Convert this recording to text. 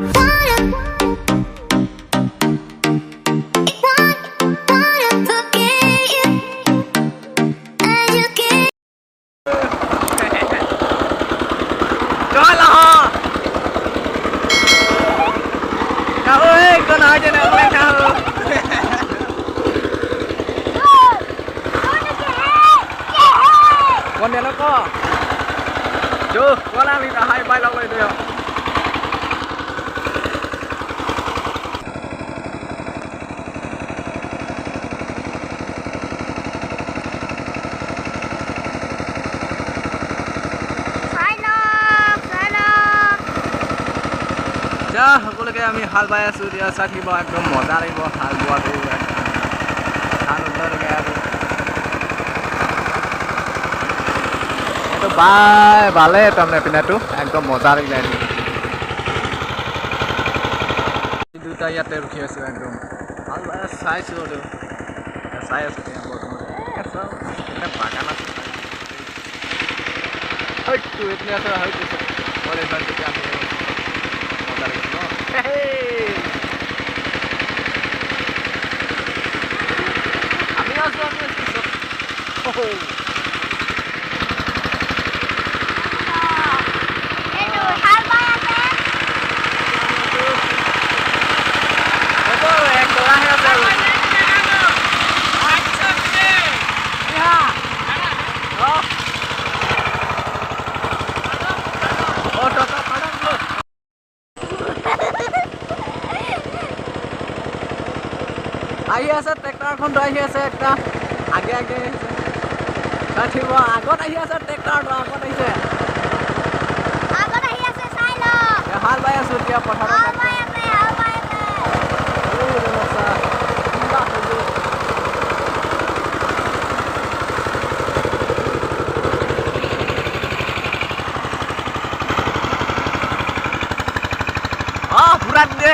Con này nó có chưa có làm gì cả hai bay lâu rồi được যা সকলোকে আমি হাল বাই আছো দিয়া চাকিব একদম মজা লাগিব হাল বোৱাটো আনন্দলৈকে আৰু এইটো বাই বালে তাৰমানে পিনাটো একদম মজা লাগিলে দুটা ইয়াতে ৰখি আছো একদম হাল বাই চাইছো আৰু চাই আছো এতিয়া বৰ্তমান এটা বাগান আছে হয়তো এইপিনে আছে হয়তো বলে ভাল তেতিয়া আমি মজা লাগিব ন আমি আছো আহি আছে ট্ৰেক্টৰখন আহি আছে একটা আগে আগে ঠিক আগত আহি আছে ট্ৰেক্টৰটো আগত আহিছে চাই ল হাল বাই আছো এতিয়া পথাৰত পুৰা দে